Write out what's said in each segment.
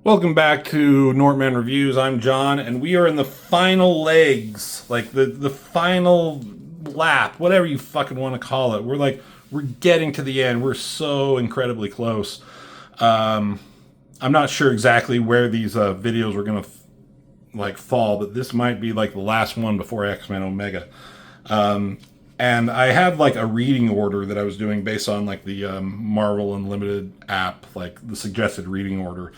Welcome back to Nortman Reviews. I'm John, and we are in the final legs, like the final lap, whatever you fucking want to call it. We're getting to the end. We're so incredibly close. I'm not sure exactly where these videos are gonna fall, but this might be like the last one before X-Men Omega. And I had like a reading order that I was doing based on like the Marvel Unlimited app, like the suggested reading order.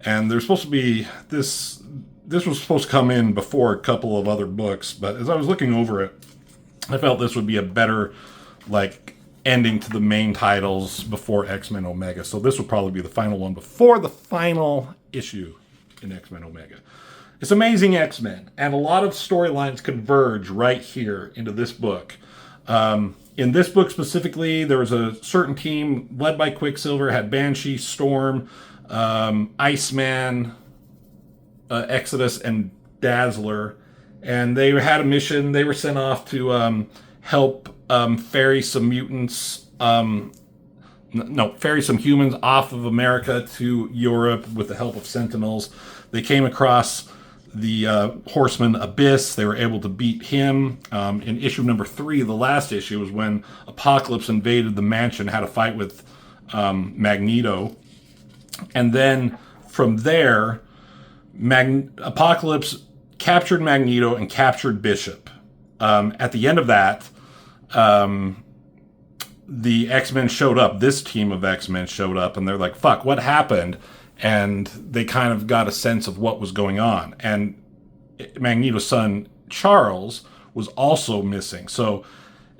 And there's supposed to be this. This was supposed to come in before a couple of other books, but as I was looking over it, I felt this would be a better like ending to the main titles before X-Men Omega. So this would probably be the final one before the final issue in X-Men Omega. It's Amazing X-Men, and a lot of storylines converge right here into this book. In this book specifically, there was a certain team led by Quicksilver, had Banshee, Storm, Iceman, Exodus, and Dazzler, and they had a mission. They were sent off to help ferry some mutants, ferry some humans off of America to Europe with the help of Sentinels. They came across the Horseman Abyss. They were able to beat him. In issue number 3, the last issue, was when Apocalypse invaded the mansion, had a fight with Magneto. And then from there, Apocalypse captured Magneto and captured Bishop. At the end of that, the X-Men showed up. This team of X-Men showed up, and they're like, fuck, what happened? And they kind of got a sense of what was going on. And Magneto's son, Charles, was also missing. So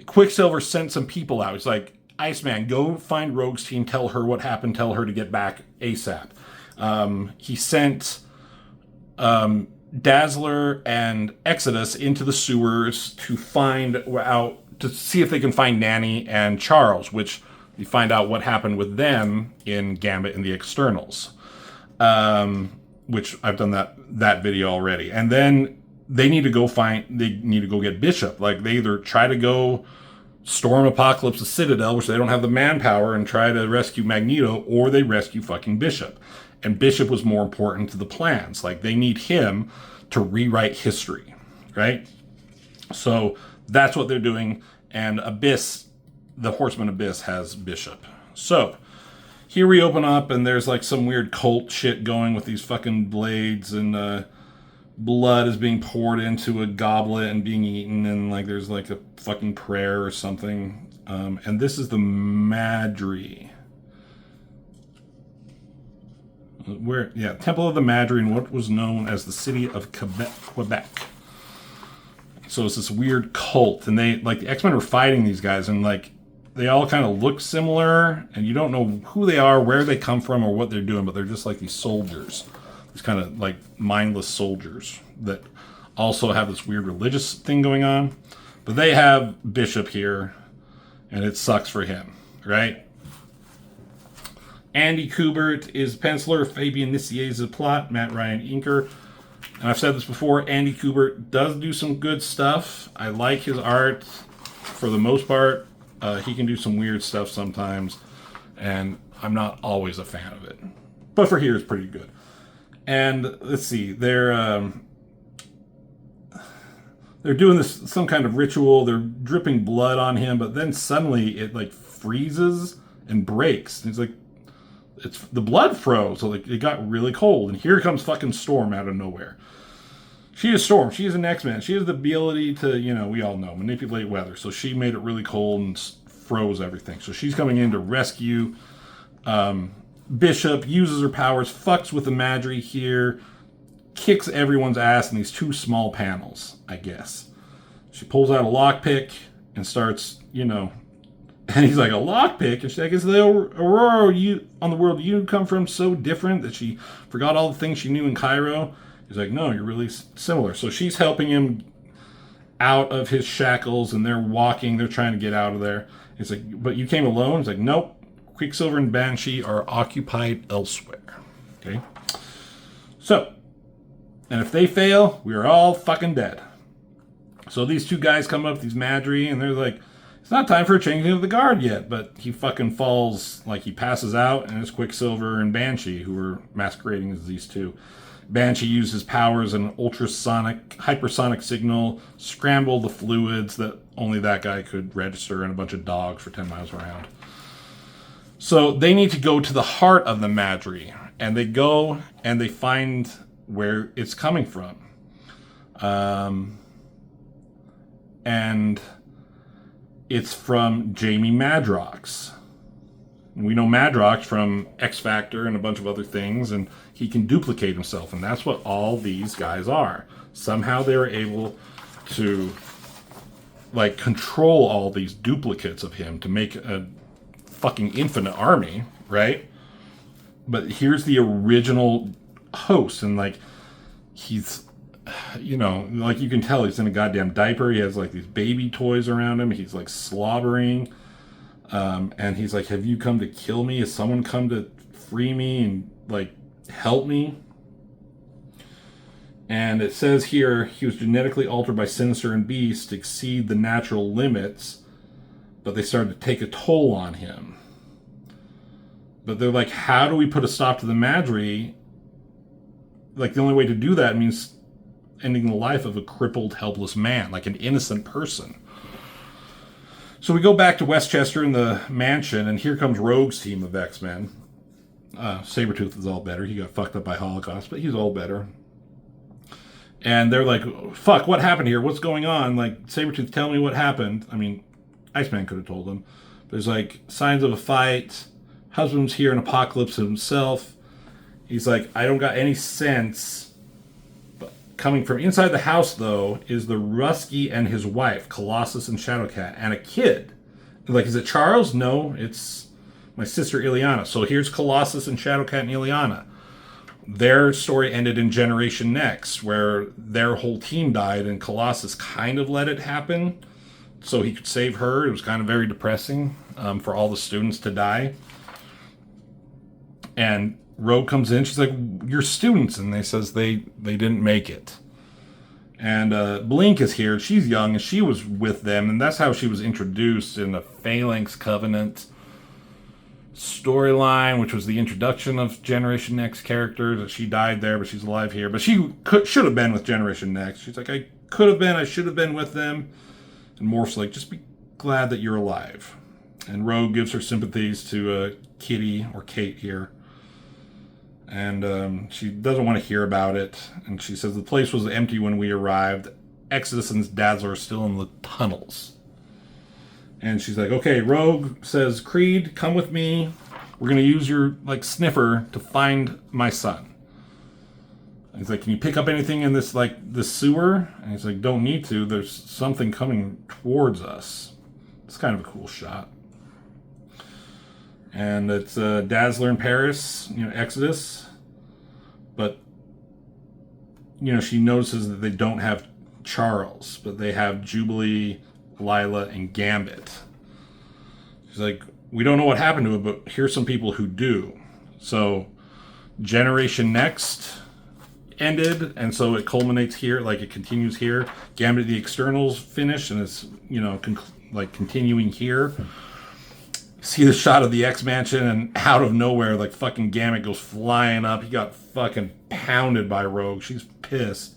Quicksilver sent some people out. He's like, Iceman, go find Rogue's team, tell her what happened, tell her to get back ASAP. He sent Dazzler and Exodus into the sewers to find out, to see if they can find Nanny and Charles, which you find out what happened with them in Gambit and the Externals, which I've done that video already. And then they need to go get Bishop. Like, they either try to go storm Apocalypse's Citadel, which they don't have the manpower, and try to rescue Magneto, or they rescue fucking Bishop. And Bishop was more important to the plans. Like, they need him to rewrite history, right? So that's what they're doing. And Abyss, the Horseman Abyss, has Bishop. So here we open up, and there's like some weird cult shit going with these fucking blades, and blood is being poured into a goblet and being eaten, and like there's like a fucking prayer or something. And this is the Madri. Temple of the Madri in what was known as the city of Quebec. So it's this weird cult, and they, like, the X-Men are fighting these guys, and like they all kind of look similar, and you don't know who they are, where they come from, or what they're doing, but they're just like these soldiers. These kind of like mindless soldiers that also have this weird religious thing going on. But they have Bishop here, and it sucks for him, right? Andy Kubert is penciler, Fabian Nissier is the plot, Matt Ryan inker. And I've said this before, Andy Kubert does do some good stuff. I like his art for the most part. He can do some weird stuff sometimes, and I'm not always a fan of it. But for here, it's pretty good. And let's see, they're doing this, some kind of ritual. They're dripping blood on him, but then suddenly it like freezes and breaks. And it's like, the blood froze, so like it got really cold. And here comes fucking Storm out of nowhere. She is Storm. She is an X-Man. She has the ability to, we all know, manipulate weather. So she made it really cold and froze everything. So she's coming in to rescue Bishop, uses her powers, fucks with the Madri here, kicks everyone's ass in these 2 small panels, I guess. She pulls out a lockpick and starts, and he's like, a lockpick? And she's like, is the Aurora on the world you come from so different that she forgot all the things she knew in Cairo? He's like, no, you're really similar. So she's helping him out of his shackles, and they're walking. They're trying to get out of there. He's like, but you came alone? He's like, nope. Quicksilver and Banshee are occupied elsewhere. Okay? So, and if they fail, we are all fucking dead. So these 2 guys come up, these Madri, and they're like, It's not time for a changing of the guard yet, but he fucking falls, like he passes out, and it's Quicksilver and Banshee, who are masquerading as these two. Banshee used his powers and ultrasonic, hypersonic signal, scramble the fluids that only that guy could register, and a bunch of dogs for 10 miles around. So they need to go to the heart of the Madry, and they go and they find where it's coming from. And it's from Jamie Madrox. We know Madrox from X Factor and a bunch of other things, and he can duplicate himself, and that's what all these guys are. Somehow they were able to, like, control all these duplicates of him to make a fucking infinite army, right? But here's the original host, and, like, he's, you know, like, you can tell he's in a goddamn diaper. He has, like, these baby toys around him. He's, like, slobbering. And he's like, have you come to kill me? Has someone come to free me and, like, help me? And it says here, he was genetically altered by Sinister and Beast to exceed the natural limits, but they started to take a toll on him. But they're like, how do we put a stop to the Madry? Like, the only way to do that means ending the life of a crippled, helpless man, like an innocent person. So we go back to Westchester in the mansion, and here comes Rogue's team of X-Men. Sabretooth is all better. He got fucked up by Holocaust, but he's all better. And they're like, fuck, what happened here? What's going on? Like, Sabretooth, tell me what happened. I mean, Iceman could have told them. There's, like, signs of a fight. Husband's here in Apocalypse himself. He's like, I don't got any sense. Coming from inside the house, though, is the Rusky and his wife, Colossus and Shadowcat, and a kid. Like, is it Charles? No, it's my sister Ileana. So here's Colossus and Shadowcat and Ileana. Their story ended in Generation Next, where their whole team died, and Colossus kind of let it happen so he could save her. It was kind of very depressing for all the students to die. And Rogue comes in, she's like, you're students, and they says they didn't make it. And Blink is here, she's young, and she was with them, and that's how she was introduced in the Phalanx Covenant storyline, which was the introduction of Generation Next characters. That she died there, but she's alive here. But she should have been with Generation Next. She's like, I could have been, I should have been with them. And Morph's like, just be glad that you're alive. And Rogue gives her sympathies to Kitty, or Kate here. And she doesn't want to hear about it. And she says the place was empty when we arrived. Exodus and Dazzler are still in the tunnels. And she's like, okay, Rogue says, Creed, come with me. We're going to use your, like, sniffer to find my son. And he's like, can you pick up anything in this, like, this sewer? And he's like, don't need to. There's something coming towards us. It's kind of a cool shot. And it's Dazzler in Paris, you know, Exodus. But, you know, she notices that they don't have Charles, but they have Jubilee, Lila, and Gambit. She's like, we don't know what happened to him, but here's some people who do. So, Generation Next ended, and so it culminates here, like it continues here. Gambit, the Externals finished, and it's, you know, continuing here. See the shot of the X-Mansion, and out of nowhere, like, fucking Gambit goes flying up. He got fucking pounded by Rogue. She's pissed.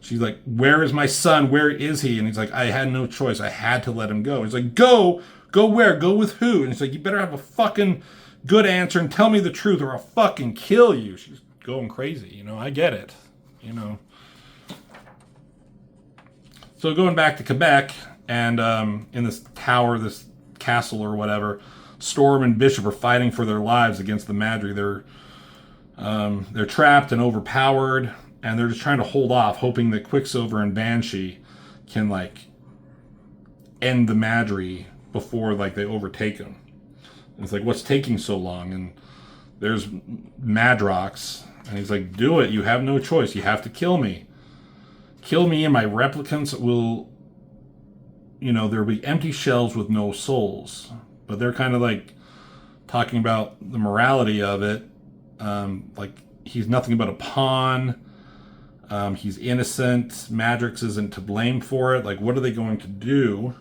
She's like, where is my son? Where is he? And he's like, I had no choice. I had to let him go. He's like, go where? Go with who? And he's like, you better have a fucking good answer and tell me the truth or I'll fucking kill you. She's going crazy. You know, I get it. You know. So going back to Quebec, and in this tower, this castle or whatever, Storm and Bishop are fighting for their lives against the Madry. They're trapped and overpowered, and they're just trying to hold off, hoping that Quicksilver and Banshee can, like, end the Madry before, like, they overtake them. And it's like, what's taking so long? And there's Madrox, and he's like, do it. You have no choice. You have to kill me. Kill me, and my replicants will, you know, there'll be empty shells with no souls. But they're kind of, like, talking about the morality of it. Like, he's nothing but a pawn. He's innocent. Madrox isn't to blame for it. Like, what are they going to do?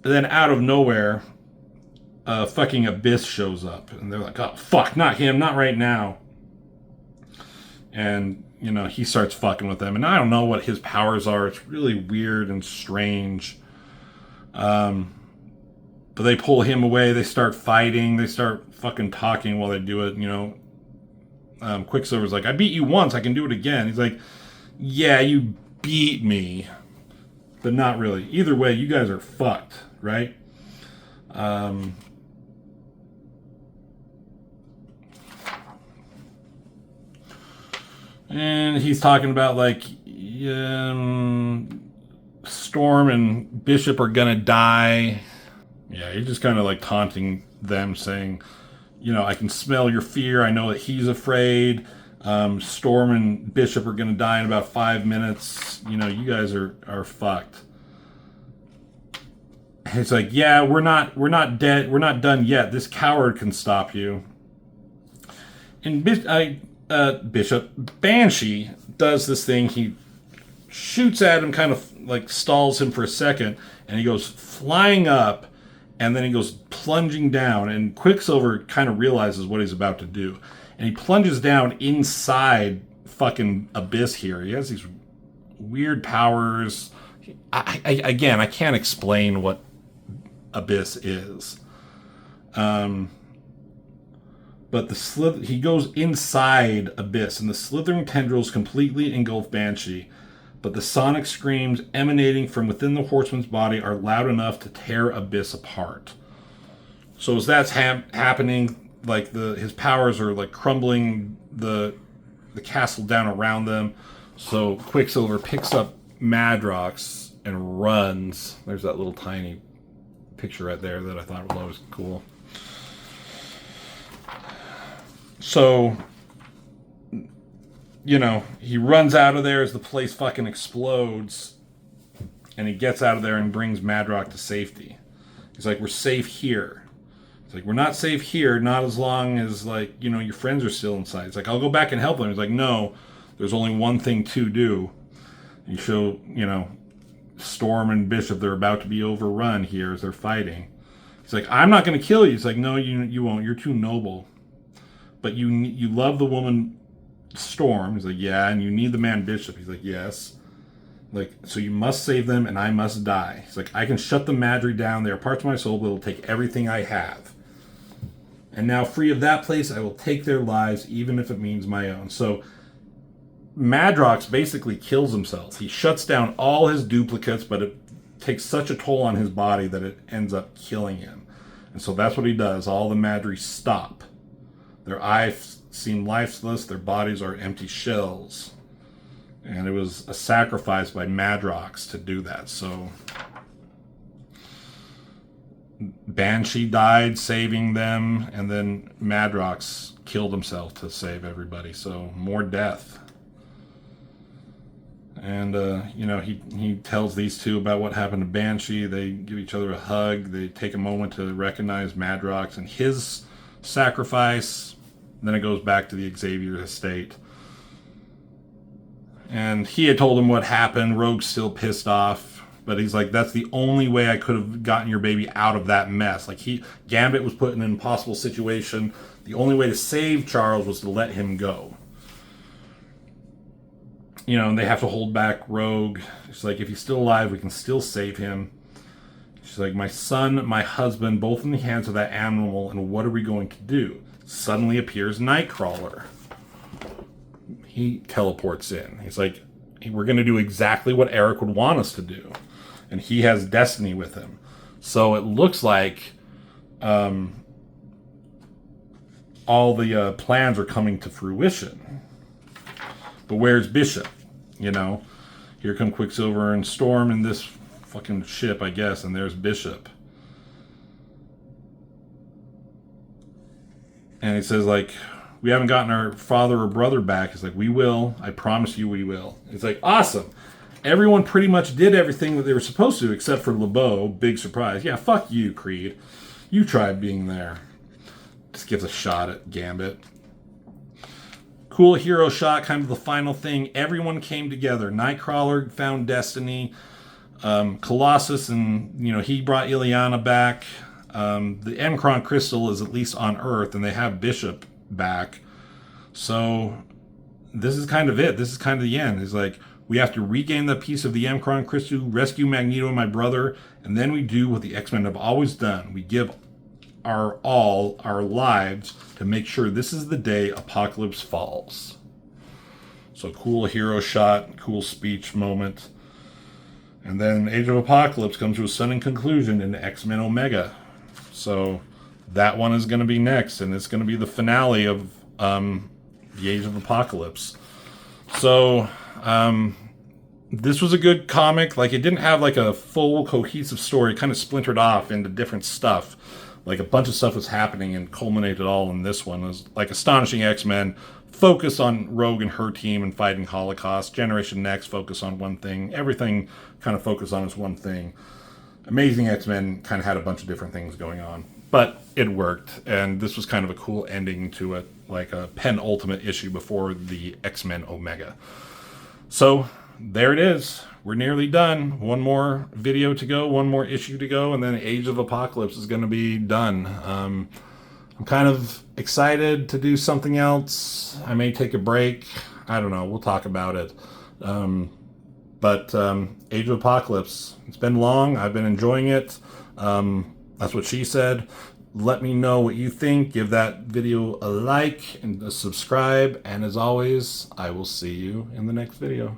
And then out of nowhere, fucking Abyss shows up. And they're like, oh, fuck, not him, not right now. And, you know, he starts fucking with them. And I don't know what his powers are. It's really weird and strange. But they pull him away. They start fighting. They start fucking talking while they do it, you know. Quicksilver's like, I beat you once. I can do it again. He's like, yeah, you beat me. But not really. Either way, you guys are fucked, right? And he's talking about, like, Storm and Bishop are gonna die. Yeah, he's just kind of like taunting them, saying, you know, I can smell your fear. I know that he's afraid. Storm and Bishop are gonna die in about 5 minutes. You know, you guys are fucked. It's like, yeah, we're not dead. We're not done yet. This coward can stop you. And Bishop Banshee does this thing. He shoots at him, kind of like stalls him for a second, and he goes flying up, and then he goes plunging down. And Quicksilver kind of realizes what he's about to do, and he plunges down inside fucking Abyss. Here, he has these weird powers. Again, I can't explain what Abyss is. But he goes inside Abyss, and the slithering tendrils completely engulf Banshee. But the sonic screams emanating from within the Horseman's body are loud enough to tear Abyss apart. So as that's happening, like his powers are like crumbling the castle down around them. So Quicksilver picks up Madrox and runs. There's that little tiny picture right there that I thought was always cool. So, you know, he runs out of there as the place fucking explodes, and he gets out of there and brings Madrox to safety. He's like, we're safe here. It's like, we're not safe here, not as long as, like, you know, your friends are still inside. It's like, I'll go back and help them. He's like, no, there's only one thing to do. You show, you know, Storm and Bishop, they're about to be overrun here as they're fighting. He's like, I'm not going to kill you. He's like, no, you won't. You're too noble. But you love the woman Storm. He's like, yeah, and you need the man Bishop. He's like, yes. Like, so you must save them, and I must die. He's like, I can shut the Madry down. They are parts of my soul, but it'll take everything I have. And now, free of that place, I will take their lives, even if it means my own. So Madrox basically kills himself. He shuts down all his duplicates, but it takes such a toll on his body that it ends up killing him. And so that's what he does. All the Madry stop. Their eyes seem lifeless. Their bodies are empty shells. And it was a sacrifice by Madrox to do that. So Banshee died saving them, and then Madrox killed himself to save everybody. So more death. And, you know, he tells these two about what happened to Banshee. They give each other a hug. They take a moment to recognize Madrox and his sacrifice. Then it goes back to the Xavier estate. And he had told him what happened. Rogue's still pissed off. But he's like, that's the only way I could have gotten your baby out of that mess. Like, Gambit was put in an impossible situation. The only way to save Charles was to let him go. You know, and they have to hold back Rogue. She's like, if he's still alive, we can still save him. She's like, my son, my husband, both in the hands of that animal, and what are we going to do? Suddenly appears Nightcrawler. He teleports in. He's like, we're going to do exactly what Eric would want us to do. And he has Destiny with him. So it looks like all the plans are coming to fruition. But where's Bishop? You know, here come Quicksilver and Storm in this fucking ship, I guess, and there's Bishop. And he says, like, we haven't gotten our father or brother back. He's like, we will. I promise you we will. It's like, awesome. Everyone pretty much did everything that they were supposed to, except for LeBeau. Big surprise. Yeah, fuck you, Creed. You tried being there. Just gives a shot at Gambit. Cool hero shot, kind of the final thing. Everyone came together. Nightcrawler found Destiny. Colossus, and he brought Ileana back. The Emkron crystal is at least on Earth, and they have Bishop back. So this is kind of it. This is kind of the end. It's like, we have to regain the piece of the Emkron crystal, rescue Magneto and my brother, and then we do what the X-Men have always done. We give our lives to make sure this is the day Apocalypse falls. So cool hero shot, cool speech moment. And then Age of Apocalypse comes to a sudden conclusion in X-Men Omega. So that one is going to be next, and it's going to be the finale of the Age of Apocalypse. So this was a good comic. Like, it didn't have like a full cohesive story. It kind of splintered off into different stuff. Like, a bunch of stuff was happening and culminated all in this one. It was like Astonishing X-Men, focus on Rogue and her team and fighting Holocaust. Generation Next, focus on one thing. Everything kind of focused on this one thing. Amazing X-Men kind of had a bunch of different things going on. But it worked, and this was kind of a cool ending to it, like a penultimate issue before the X-Men Omega. So there it is. We're nearly done. One more video to go, one more issue to go, and then Age of Apocalypse is going to be done. I'm kind of excited to do something else. I may take a break. I don't know. We'll talk about it. But Age of Apocalypse, it's been long. I've been enjoying it. That's what she said. Let me know what you think. Give that video a like and a subscribe. And as always, I will see you in the next video.